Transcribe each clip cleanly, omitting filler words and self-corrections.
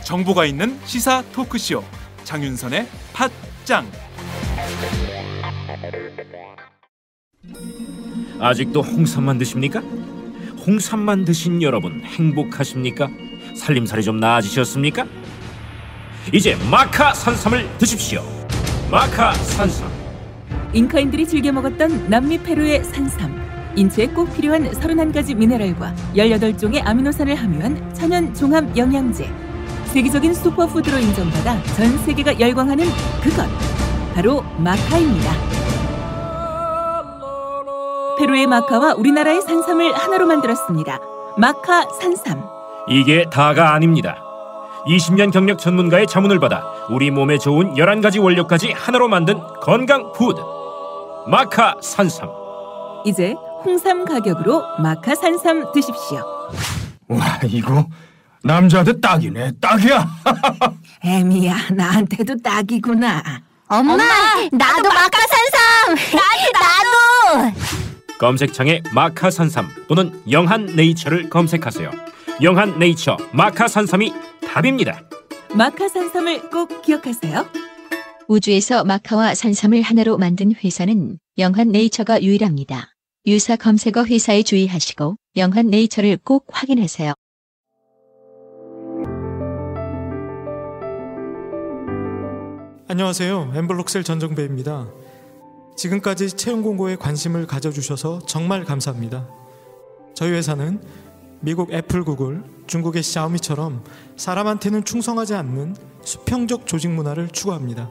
정보가 있는 시사 토크쇼 장윤선의 팟짱. 아직도 홍삼만 드십니까? 홍삼만 드신 여러분 행복하십니까? 살림살이 좀 나아지셨습니까? 이제 마카 산삼을 드십시오. 마카 산삼. 잉카인들이 즐겨 먹었던 남미 페루의 산삼. 인체에 꼭 필요한 31가지 미네랄과 18종의 아미노산을 함유한 천연 종합 영양제. 세계적인 슈퍼푸드로 인정받아 전 세계가 열광하는 그것 바로 마카입니다. 페루의 마카와 우리나라의 산삼을 하나로 만들었습니다. 마카 산삼. 이게 다가 아닙니다. 20년 경력 전문가의 자문을 받아 우리 몸에 좋은 11가지 원료까지 하나로 만든 건강 푸드 마카 산삼. 이제 홍삼 가격으로 마카 산삼 드십시오. 와, 이거 남자한테 딱이네. 딱이야. 애미야, 나한테도 딱이구나. 엄마, 나도 마카 산삼. 나도. 검색창에 마카 산삼 또는 영한 네이처를 검색하세요. 영한 네이처 마카 산삼이 답입니다. 마카 산삼을 꼭 기억하세요. 우주에서 마카와 산삼을 하나로 만든 회사는 영한 네이처가 유일합니다. 유사 검색어 회사에 주의하시고 영한 네이처를 꼭 확인하세요. 안녕하세요. 엠블록셀 전정배입니다. 지금까지 채용 공고에 관심을 가져주셔서 정말 감사합니다. 저희 회사는 미국 애플, 구글, 중국의 샤오미처럼 사람한테는 충성하지 않는 수평적 조직 문화를 추구합니다.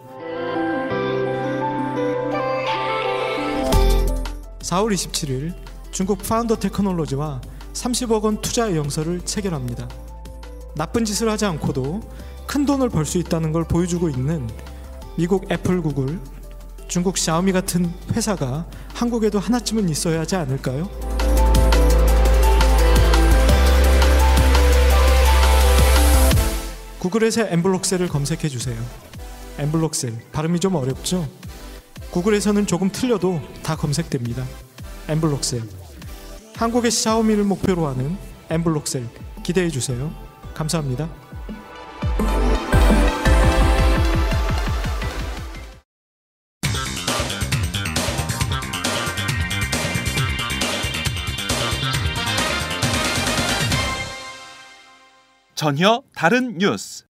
4월 27일 중국 파운더 테크놀로지와 30억 원 투자 영서를 체결합니다. 나쁜 짓을 하지 않고도 큰 돈을 벌 수 있다는 걸 보여주고 있는 미국 애플, 구글, 중국 샤오미 같은 회사가 한국에도 하나쯤은 있어야 하지 않을까요? 구글에서 엠블록셀을 검색해주세요. 엠블록셀, 발음이 좀 어렵죠? 구글에서는 조금 틀려도 다 검색됩니다. 엠블록셀, 한국의 샤오미를 목표로 하는 엠블록셀 기대해주세요. 감사합니다. 전혀 다른 뉴스.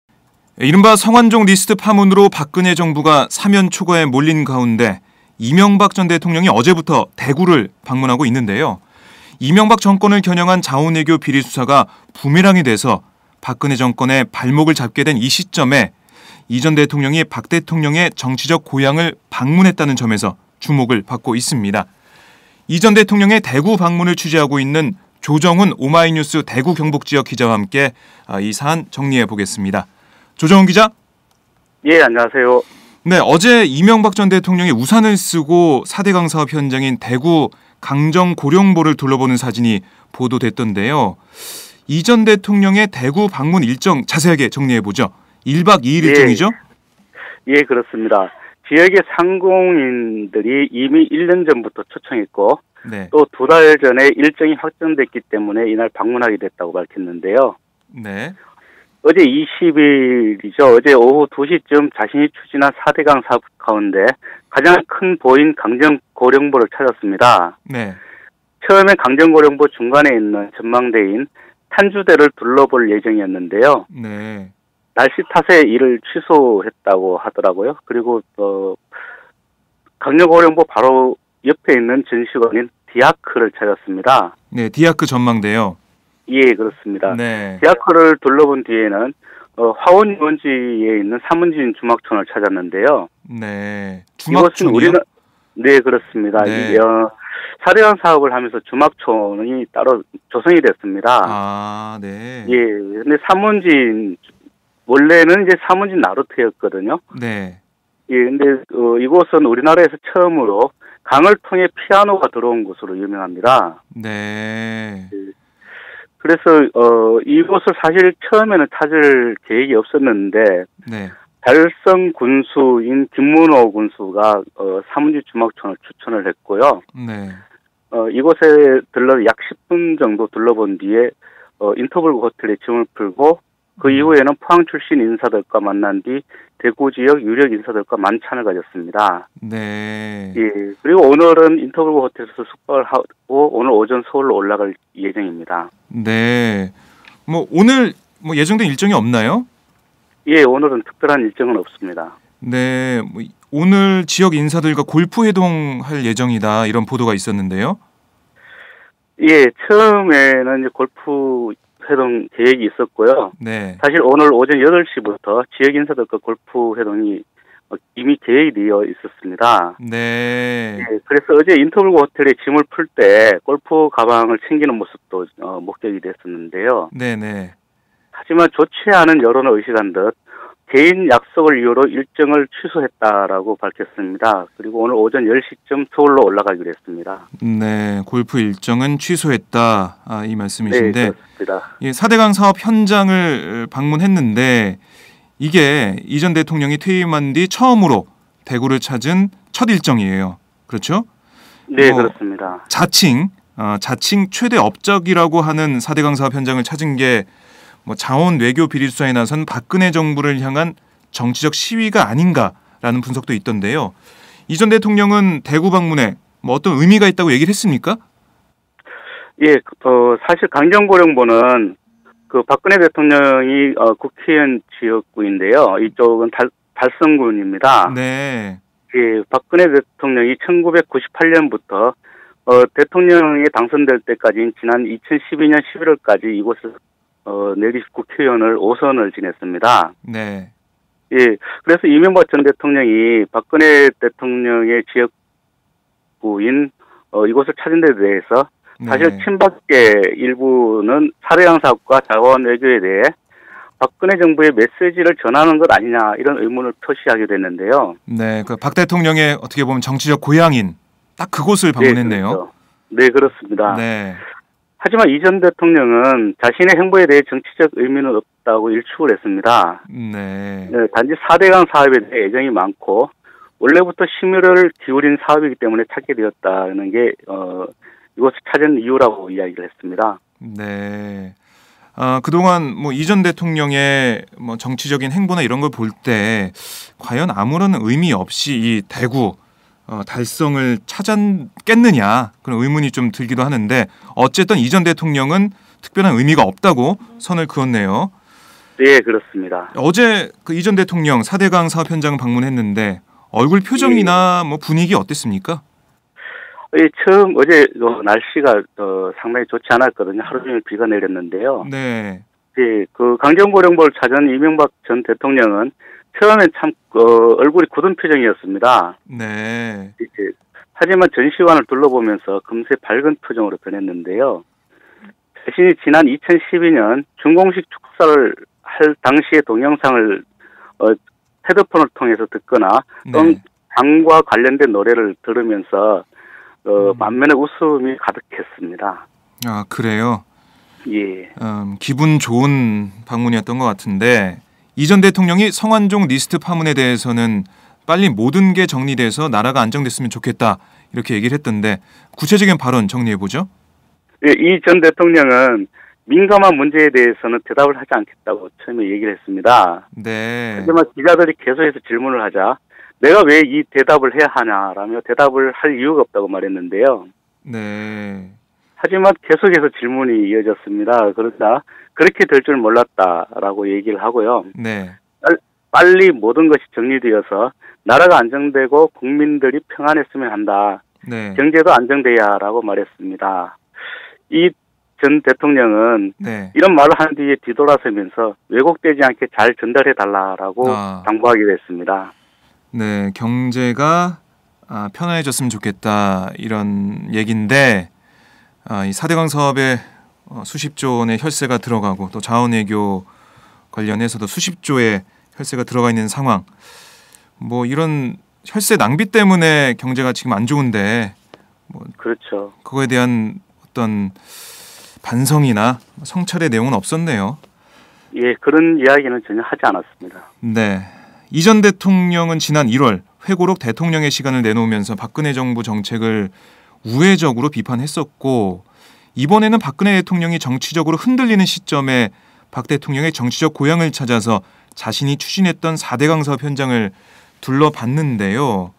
이른바 성완종 리스트 파문으로 박근혜 정부가 사면 초과에 몰린 가운데 이명박 전 대통령이 어제부터 대구를 방문하고 있는데요. 이명박 정권을 겨냥한 자원외교 비리 수사가 부메랑이 돼서 박근혜 정권의 발목을 잡게 된 이 시점에 이 전 대통령이 박 대통령의 정치적 고향을 방문했다는 점에서 주목을 받고 있습니다. 이 전 대통령의 대구 방문을 취재하고 있는 조정훈 오마이뉴스 대구 경북 지역 기자와 함께 이 사안 정리해 보겠습니다. 조정훈 기자. 예, 안녕하세요. 네, 어제 이명박 전 대통령이 우산을 쓰고 4대강 사업 현장인 대구 강정 고령보를 둘러보는 사진이 보도됐던데요. 이 전 대통령의 대구 방문 일정 자세하게 정리해 보죠. 1박 2일 일정이죠? 예, 그렇습니다. 지역의 상공인들이 이미 1년 전부터 초청했고 네. 또 2달 전에 일정이 확정됐기 때문에 이날 방문하게 됐다고 밝혔는데요. 네. 어제 20일이죠. 어제 오후 2시쯤 자신이 추진한 4대강 사업 가운데 가장 큰 보인 강정고령보를 찾았습니다. 네. 처음에 강정고령보 중간에 있는 전망대인 탄주대를 둘러볼 예정이었는데요. 네. 날씨 탓에 이를 취소했다고 하더라고요. 그리고 강정고령보 바로 옆에 있는 전시관인 디아크를 찾았습니다. 네, 디아크 전망대요. 예, 그렇습니다. 네. 디아크를 둘러본 뒤에는 화원 유원지에 있는 사문진 주막촌을 찾았는데요. 네. 이곳은 주막촌이요? 네, 그렇습니다. 네. 4대강 사업을 하면서 주막촌이 따로 조성이 됐습니다. 아, 네. 예, 근데 사문진 원래는 이제 사문진 나루터였거든요. 네. 예, 근데 이곳은 우리나라에서 처음으로 강을 통해 피아노가 들어온 곳으로 유명합니다. 네. 그래서 이곳을 사실 처음에는 찾을 계획이 없었는데 네. 달성 군수인 김문호 군수가 사문지 주막촌을 추천을 했고요. 네. 이곳에 들러 약 10분 정도 둘러본 뒤에 인터블 호텔에 짐을 풀고 그 이후에는 포항 출신 인사들과 만난 뒤 대구 지역 유력 인사들과 만찬을 가졌습니다. 네. 예. 그리고 오늘은 인터블 호텔에서 숙박을 하고 오늘 오전 서울로 올라갈 예정입니다. 네. 뭐 오늘 뭐 예정된 일정이 없나요? 예, 오늘은 특별한 일정은 없습니다. 네. 뭐 오늘 지역 인사들과 골프 회동할 예정이다 이런 보도가 있었는데요. 예, 처음에는 이제 골프 회동 계획이 있었고요. 네. 사실 오늘 오전 8시부터 지역 인사들과 골프 회동이 이미 계획이 되어 있었습니다. 네. 예, 그래서 어제 인터블 호텔에 짐을 풀 때 골프 가방을 챙기는 모습도 목격이 됐었는데요. 네네. 하지만 좋지 않은 여론을 의식한 듯 개인 약속을 이유로 일정을 취소했다라고 밝혔습니다. 그리고 오늘 오전 10시쯤 서울로 올라가기로 했습니다. 네, 골프 일정은 취소했다. 이 말씀이신데. 네, 그렇습니다. 예, 4대강 사업 현장을 방문했는데 이게 이 전 대통령이 퇴임한 뒤 처음으로 대구를 찾은 첫 일정이에요. 그렇죠? 네, 그렇습니다. 자칭 최대 업적이라고 하는 4대강 사업 현장을 찾은 게 뭐 자원 외교 비리 수사에 나선 박근혜 정부를 향한 정치적 시위가 아닌가라는 분석도 있던데요. 이 전 대통령은 대구 방문에 뭐 어떤 의미가 있다고 얘기를 했습니까? 예, 사실 강정고령부는 그 박근혜 대통령이 국회의원 지역구인데요. 이쪽은 달성군입니다. 네. 예, 박근혜 대통령이 1998년부터 대통령이 당선될 때까지인 지난 2012년 11월까지 이곳에서 내리 국회의원을 5선을 지냈습니다. 네. 예, 그래서 이명박 전 대통령이 박근혜 대통령의 지역구인 이곳을 찾은 데 대해서 사실 네. 친박계 일부는 4대강 사업과 자원 외교에 대해 박근혜 정부의 메시지를 전하는 것 아니냐 이런 의문을 표시하게 됐는데요. 네, 그 박 대통령의 어떻게 보면 정치적 고향인 딱 그곳을 방문했네요. 네, 그렇죠. 네, 그렇습니다. 네. 하지만 이 전 대통령은 자신의 행보에 대해 정치적 의미는 없다고 일축을 했습니다. 네. 네, 단지 4대강 사업에 대해 애정이 많고 원래부터 심혈을 기울인 사업이기 때문에 찾게 되었다는 게 이곳을 찾은 이유라고 이야기를 했습니다. 네. 그동안 뭐 이 전 대통령의 뭐 정치적인 행보나 이런 걸 볼 때 과연 아무런 의미 없이 이 대구 달성을 찾았겠느냐 그런 의문이 좀 들기도 하는데 어쨌든 이 전 대통령은 특별한 의미가 없다고 선을 그었네요. 네, 그렇습니다. 어제 그 이 전 대통령 4대강 사업 현장 방문했는데 얼굴 표정이나 뭐 분위기 어땠습니까? 처음 어제 날씨가 상당히 좋지 않았거든요. 하루 종일 비가 내렸는데요. 네. 예, 그 강정고령부를 찾은 이명박 전 대통령은 처음엔 참 얼굴이 굳은 표정이었습니다. 네. 하지만 전시관을 둘러보면서 금세 밝은 표정으로 변했는데요. 자신이 지난 2012년 준공식 축사를 할 당시의 동영상을 헤드폰을 통해서 듣거나 또는 당과 관련된 노래를 들으면서 만면에 웃음이 가득했습니다. 아, 그래요? 예. 기분 좋은 방문이었던 것 같은데 이 전 대통령이 성완종 리스트 파문에 대해서는 빨리 모든 게 정리돼서 나라가 안정됐으면 좋겠다 이렇게 얘기를 했던데 구체적인 발언 정리해보죠. 예, 이 전 대통령은 민감한 문제에 대해서는 대답을 하지 않겠다고 처음에 얘기를 했습니다. 네. 하지만 기자들이 계속해서 질문을 하자 내가 왜 이 대답을 해야 하냐라며 대답을 할 이유가 없다고 말했는데요. 네. 하지만 계속해서 질문이 이어졌습니다. 그러다 그렇게 될 줄 몰랐다라고 얘기를 하고요. 네. 빨리 모든 것이 정리되어서 나라가 안정되고 국민들이 평안했으면 한다. 네. 경제도 안정돼야라고 말했습니다. 이 전 대통령은 네. 이런 말을 한 뒤에 뒤돌아서면서 왜곡되지 않게 잘 전달해달라라고 당부하기도 했습니다. 네, 경제가 편안해졌으면 좋겠다 이런 얘기인데 이 4대강 사업에 수십조 원의 혈세가 들어가고 또 자원외교 관련해서도 수십조의 혈세가 들어가 있는 상황. 뭐 이런 혈세 낭비 때문에 경제가 지금 안 좋은데 뭐 그렇죠. 그거에 대한 어떤 반성이나 성찰의 내용은 없었네요. 예, 그런 이야기는 전혀 하지 않았습니다. 네. 이 전 대통령은 지난 1월 회고록 대통령의 시간을 내놓으면서 박근혜 정부 정책을 우회적으로 비판했었고 이번에는 박근혜 대통령이 정치적으로 흔들리는 시점에 박 대통령의 정치적 고향을 찾아서 자신이 추진했던 4대강 사업 현장을 둘러봤는데요.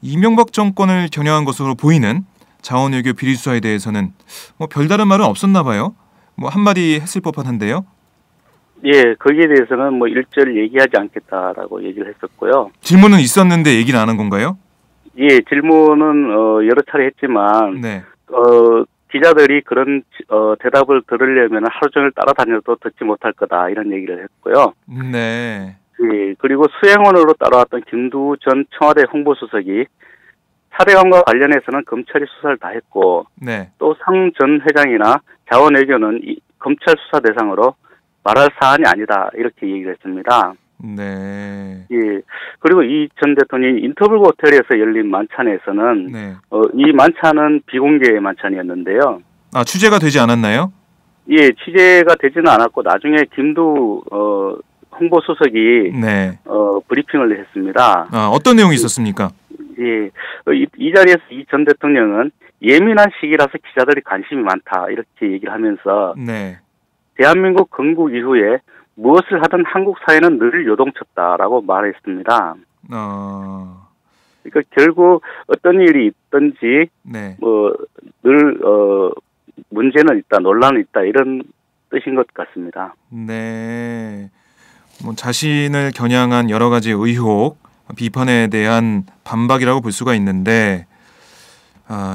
이명박 정권을 겨냥한 것으로 보이는 자원외교 비리 수사에 대해서는 뭐 별다른 말은 없었나 봐요. 뭐 한마디 했을 법한데요. 예, 거기에 대해서는 뭐 일절 얘기하지 않겠다라고 얘기를 했었고요. 질문은 있었는데 얘기를 안 한 건가요? 예, 질문은 여러 차례 했지만 네. 기자들이 그런 대답을 들으려면 하루 종일 따라다녀도 듣지 못할 거다 이런 얘기를 했고요. 네. 예, 그리고 수행원으로 따라왔던 김두우 전 청와대 홍보수석이 4대강과 관련해서는 검찰이 수사를 다 했고 네. 또 상 전 회장이나 자원외교는 검찰 수사 대상으로 말할 사안이 아니다 이렇게 얘기를 했습니다. 네. 예. 그리고 이 전 대통령이 인터블 호텔에서 열린 만찬에서는 네. 이 만찬은 비공개 만찬이었는데요. 아, 취재가 되지 않았나요? 예, 취재가 되지는 않았고 나중에 김두 홍보수석이 네. 브리핑을 했습니다. 아, 어떤 내용이 있었습니까? 예, 이 자리에서 이 전 대통령은 예민한 시기라서 기자들이 관심이 많다 이렇게 얘기를 하면서 네. 대한민국 건국 이후에 무엇을 하든 한국 사회는 늘 요동쳤다라고 말했습니다. 그러니까 결국 어떤 일이 있든지 네. 늘 문제는 있다, 논란은 있다 이런 뜻인 것 같습니다. 네. 뭐 자신을 겨냥한 여러 가지 의혹, 비판에 대한 반박이라고 볼 수가 있는데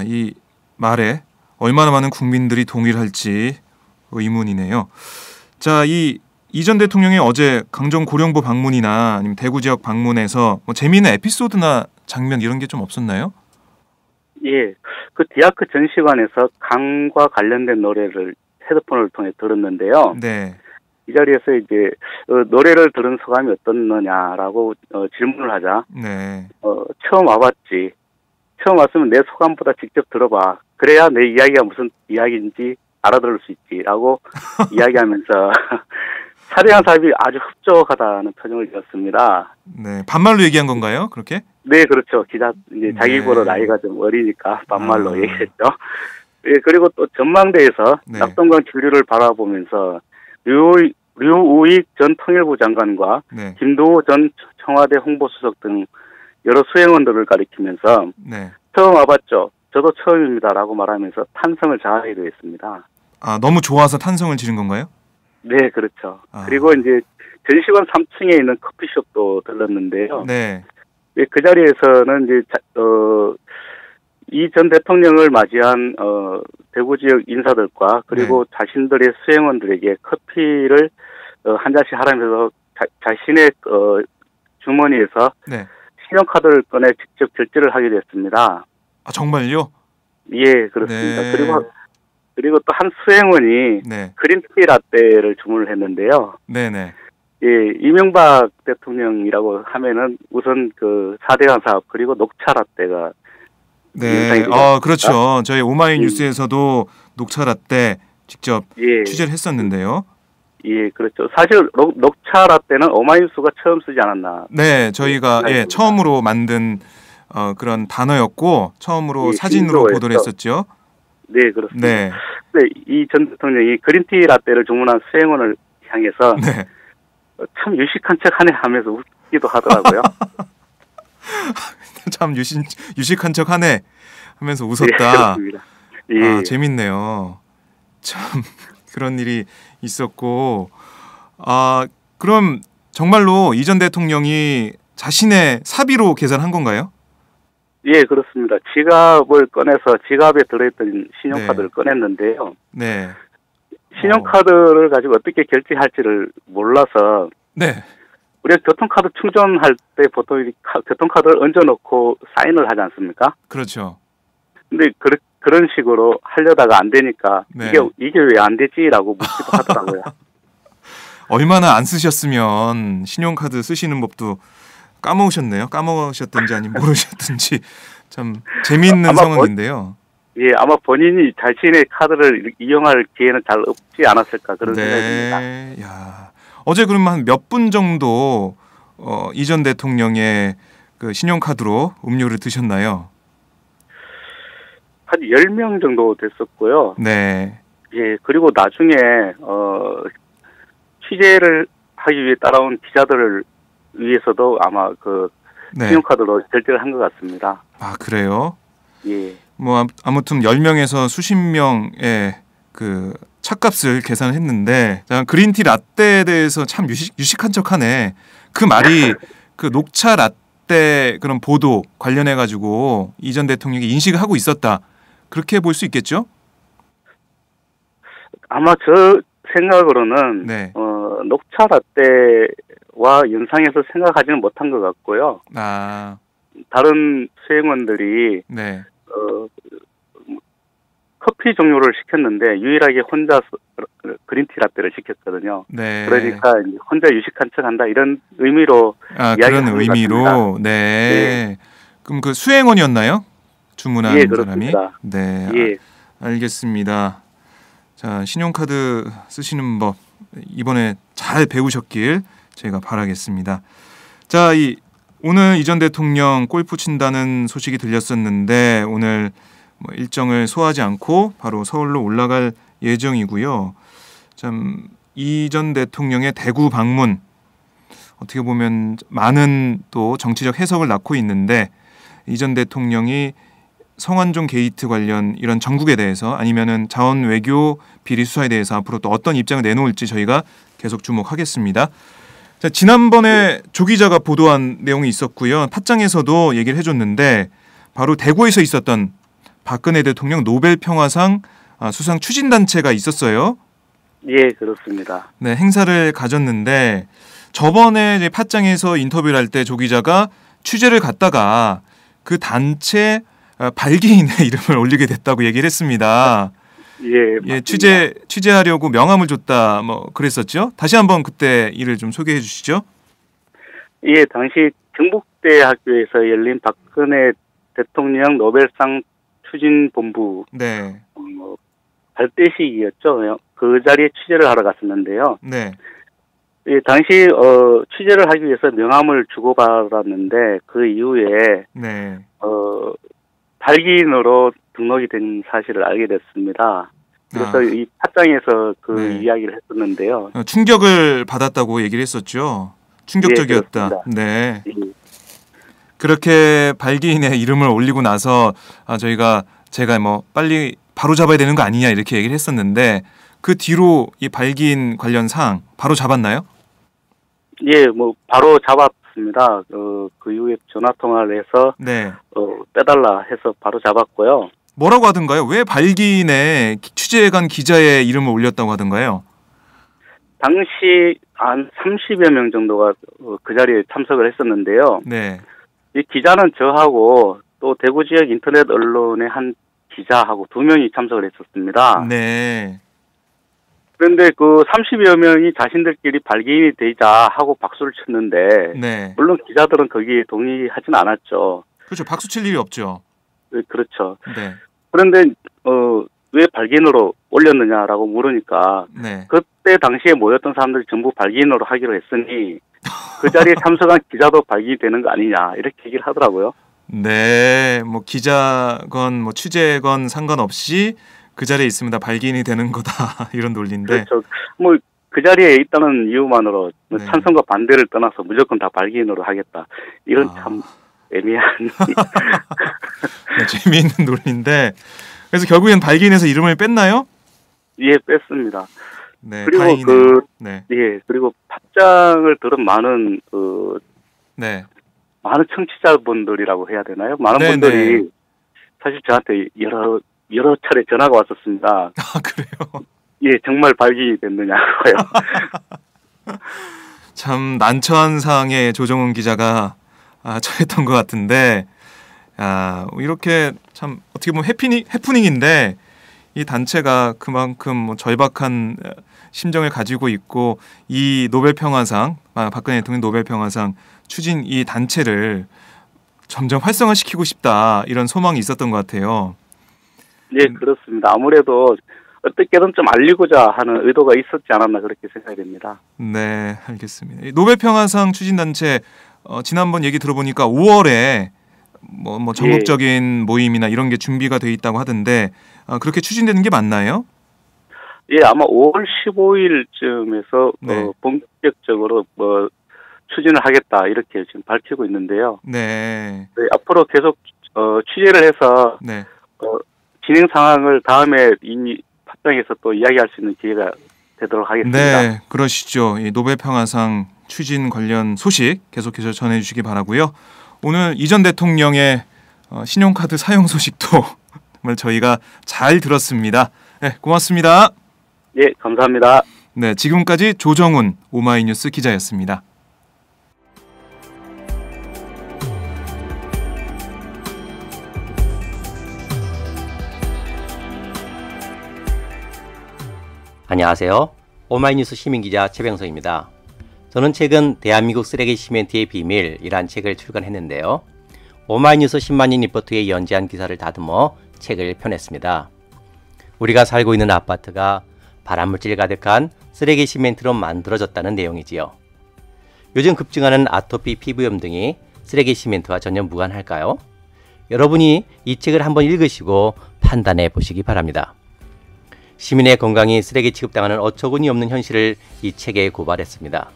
이 말에 얼마나 많은 국민들이 동의를 할지 의문이네요. 자, 이 전 대통령이 어제 강정 고령부 방문이나 아니면 대구 지역 방문에서 뭐 재미있는 에피소드나 장면 이런 게 좀 없었나요? 예, 그 디아크 전시관에서 강과 관련된 노래를 헤드폰을 통해 들었는데요. 네. 이 자리에서 이제 노래를 들은 소감이 어떻느냐라고 질문을 하자. 네. 처음 와봤지. 처음 왔으면 내 소감보다 직접 들어봐. 그래야 내 이야기가 무슨 이야기인지 알아들을 수 있지라고 이야기하면서 사대강 사업이 아주 흡족하다는 표정을 지었습니다. 네, 반말로 얘기한 건가요? 그렇게? 네, 그렇죠. 기자 이제 자기보다 나이가 좀 어리니까 반말로 얘기했죠. 예, 그리고 또 전망대에서 네. 낙동강 진류를 바라보면서 류우익 전 통일부 장관과 네. 김도우 전 청와대 홍보수석 등 여러 수행원들을 가리키면서 네. 처음 와봤죠. 저도 처음입니다라고 말하면서 탄성을 자아내기도 했습니다. 아, 너무 좋아서 탄성을 지른 건가요? 네, 그렇죠. 그리고 이제 전시관 3층에 있는 커피숍도 들렀는데요. 네. 그 자리에서는 이제 이 전 대통령을 맞이한 대구 지역 인사들과 그리고 자신들의 수행원들에게 커피를 한 잔씩 하라면서 자신의 주머니에서 네. 신용카드를 꺼내 직접 결제를 하게 됐습니다. 아, 정말요? 예, 그렇습니다. 네. 그리고 또 한 수행원이 네. 그린티 라떼를 주문을 했는데요. 네네. 예, 이명박 대통령이라고 하면은 우선 그 4대강 사업 그리고 녹차 라떼가 네. 그렇죠. 저희 오마이뉴스에서도 녹차 라떼 직접 취재를 했었는데요. 예, 그렇죠. 사실 녹차 라떼는 오마이뉴스가 처음 쓰지 않았나. 네, 저희가 처음으로 만든 그런 단어였고 처음으로 사진으로 보도를 했었죠. 네, 그렇습니다. 네. 네, 이 전 대통령이 그린티 라떼를 주문한 수행원을 향해서 네. 참 유식한 척하네 하면서 웃기도 하더라고요. 참 유식한 척하네 하면서 웃었다. 네, 그렇습니다. 예. 아, 재밌네요. 참 그런 일이 있었고 그럼 정말로 이 전 대통령이 자신의 사비로 계산한 건가요? 예, 그렇습니다. 지갑을 꺼내서 지갑에 들어있던 신용카드를 꺼냈는데요. 네. 신용카드를 가지고 어떻게 결제할지를 몰라서 네. 우리가 교통카드 충전할 때 보통 교통카드를 얹어놓고 사인을 하지 않습니까? 그렇죠. 근데 그런 식으로 하려다가 안 되니까 네. 이게 왜 안 되지라고 묻기도 하더라고요. 얼마나 안 쓰셨으면 신용카드 쓰시는 법도 까먹으셨네요. 까먹으셨든지 아니면 모르셨든지 참 재미있는 상황인데요. 예, 아마 본인이 자신의 카드를 이용할 기회는 잘 없지 않았을까 그런 생각입니다. 야, 어제 그러면 한 몇 분 정도 이 전 대통령의 그 신용카드로 음료를 드셨나요? 한 10명 정도 됐었고요. 네. 예, 그리고 나중에 취재를 하기 위해 따라온 기자들을 위해서도 아마 그 네. 신용카드로 결제를 한 것 같습니다. 아, 그래요? 예. 뭐 아무튼 10명에서 수십 명의 그 차값을 계산했는데 그린티 라떼에 대해서 참 유식한 척하네. 그 말이 그 녹차 라떼 그런 보도 관련해 가지고 이 전 대통령이 인식을 하고 있었다. 그렇게 볼 수 있겠죠? 아마 저 생각으로는 네. 녹차 라떼와 연상해서 생각하지는 못한 것 같고요. 아, 다른 수행원들이 네. 커피 종류를 시켰는데 유일하게 혼자 그린티 라떼를 시켰거든요. 네. 그러니까 이제 혼자 유식한 척한다 이런 의미로 그런 것 의미로 같습니다. 네. 그럼 그 수행원이었나요? 주문한 예, 사람이? 그렇습니다. 네. 예. 알겠습니다. 자, 신용카드 쓰시는 법 이번에 잘 배우셨길 제가 바라겠습니다. 자, 오늘 이 전 대통령 골프 친다는 소식이 들렸었는데 오늘 뭐 일정을 소화하지 않고 바로 서울로 올라갈 예정이고요. 참 이 전 대통령의 대구 방문 어떻게 보면 많은 또 정치적 해석을 낳고 있는데 이 전 대통령이 성완종 게이트 관련 이런 정국에 대해서 아니면은 자원 외교 비리 수사에 대해서 앞으로 또 어떤 입장을 내놓을지 저희가 계속 주목하겠습니다. 자, 지난번에 조 기자가 보도한 내용이 있었고요. 팟짱에서도 얘기를 해줬는데 바로 대구에서 있었던 박근혜 대통령 노벨 평화상 수상 추진단체가 있었어요. 예, 그렇습니다. 네, 행사를 가졌는데 저번에 이제 팟짱에서 인터뷰를 할 때 조 기자가 취재를 갔다가 그 단체 발기인의 이름을 올리게 됐다고 얘기를 했습니다. 예, 취재하려고 명함을 줬다 뭐 그랬었죠. 다시 한번 그때 일을 좀 소개해 주시죠. 예, 당시 경북대학교에서 열린 박근혜 대통령 노벨상 추진본부 네. 발대식이었죠. 그 자리에 취재를 하러 갔었는데요. 네. 예, 당시 취재를 하기 위해서 명함을 주고받았는데 그 이후에 네. 발기인으로 등록이 된 사실을 알게 됐습니다. 그래서 이 팟짱에서 그 네. 이야기를 했었는데요. 충격을 받았다고 얘기를 했었죠. 충격적이었다. 예, 네. 예. 그렇게 발기인의 이름을 올리고 나서 제가 뭐 빨리 바로 잡아야 되는 거 아니냐 이렇게 얘기를 했었는데 그 뒤로 이 발기인 관련 사항 바로 잡았나요? 예, 뭐 바로 잡았습니다. 그 이후에 전화 통화를 해서 네. 빼달라 해서 바로 잡았고요. 뭐라고 하던가요? 왜 발기인에 취재에 간 기자의 이름을 올렸다고 하던가요? 당시 한 30여 명 정도가 그 자리에 참석을 했었는데요. 네. 이 기자는 저하고 또 대구 지역 인터넷 언론의 한 기자하고 2명이 참석을 했었습니다. 네. 그런데 그 30여 명이 자신들끼리 발기인이 되자 하고 박수를 쳤는데 네. 물론 기자들은 거기에 동의하진 않았죠. 그렇죠. 박수 칠 일이 없죠. 그렇죠. 네. 그런데 왜 발기인으로 올렸느냐라고 물으니까 네. 그때 당시에 모였던 사람들이 전부 발기인으로 하기로 했으니 그 자리에 참석한 기자도 발기인이 되는 거 아니냐 이렇게 얘기를 하더라고요. 네. 뭐 기자건 뭐 취재건 상관없이 그 자리에 있으면 다 발기인이 되는 거다 이런 논리인데. 그렇죠. 뭐 그 자리에 있다는 이유만으로 네. 찬성과 반대를 떠나서 무조건 다 발기인으로 하겠다. 이런 참 애매한. 네, 재미있는 논리인데. 그래서 결국엔 발기인에서 이름을 뺐나요? 예, 뺐습니다. 네. 그리고 다행이네요. 네. 예, 그리고 팟짱을 들은 많은 네. 많은 청취자분들이라고 해야 되나요? 많은 네, 분들이 네. 사실 저한테 여러 차례 전화가 왔었습니다. 아, 그래요? 예, 정말 발기인이 됐느냐고요. 참 난처한 상황에 조정훈 기자가 처했던 것 같은데 이렇게 참 어떻게 보면 해프닝인데 이 단체가 그만큼 뭐 절박한 심정을 가지고 있고 이 노벨평화상 박근혜 대통령 노벨평화상 추진 이 단체를 점점 활성화시키고 싶다 이런 소망이 있었던 것 같아요. 네, 그렇습니다. 아무래도 어떻게든 좀 알리고자 하는 의도가 있었지 않았나 그렇게 생각이 됩니다. 네, 알겠습니다. 노벨 평화상 추진단체 지난번 얘기 들어보니까 5월에 뭐 전국적인 모임이나 이런 게 준비가 돼 있다고 하던데 그렇게 추진되는 게 맞나요? 예, 아마 5월 15일쯤에서 네. 본격적으로 추진을 하겠다 이렇게 지금 밝히고 있는데요. 네. 네, 앞으로 계속 취재를 해서 네. 진행 상황을 다음에 이 팟빵에서 또 이야기할 수 있는 기회가 되도록 하겠습니다. 네, 그러시죠. 이 노벨 평화상 추진 관련 소식 계속해서 전해주시기 바라고요. 오늘 이 전 대통령의 신용카드 사용 소식도 정말 저희가 잘 들었습니다. 네, 고맙습니다. 예, 감사합니다. 네, 지금까지 조정훈 오마이뉴스 기자였습니다. 안녕하세요. 오마이뉴스 시민기자 최병석입니다. 저는 최근 대한민국 쓰레기 시멘트의 비밀이란 책을 출간했는데요. 오마이뉴스 10만인 리포트의 연재한 기사를 다듬어 책을 펴냈습니다. 우리가 살고 있는 아파트가 발암물질 가득한 쓰레기 시멘트로 만들어졌다는 내용이지요. 요즘 급증하는 아토피, 피부염 등이 쓰레기 시멘트와 전혀 무관할까요? 여러분이 이 책을 한번 읽으시고 판단해 보시기 바랍니다. 시민의 건강이 쓰레기 취급당하는 어처구니 없는 현실을 이 책에 고발했습니다.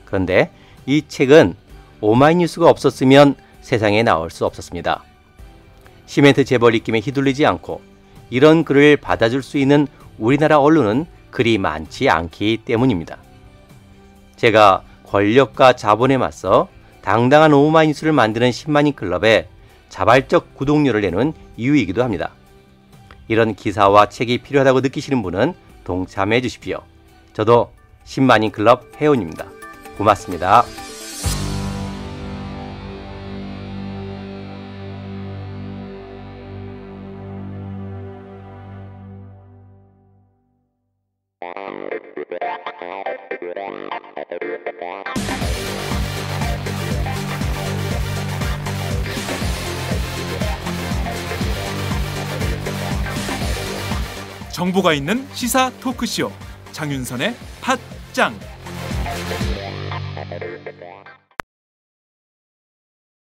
그런데 이 책은 오마이뉴스가 없었으면 세상에 나올 수 없었습니다. 시멘트 재벌 입김에 휘둘리지 않고 이런 글을 받아줄 수 있는 우리나라 언론은 그리 많지 않기 때문입니다. 제가 권력과 자본에 맞서 당당한 오마이뉴스를 만드는 10만인 클럽에 자발적 구독료를 내는 이유이기도 합니다. 이런 기사와 책이 필요하다고 느끼시는 분은 동참해 주십시오. 저도 10만인 클럽 회원입니다. 고맙습니다. 정보가 있는 시사 토크쇼 장윤선의 팟짱.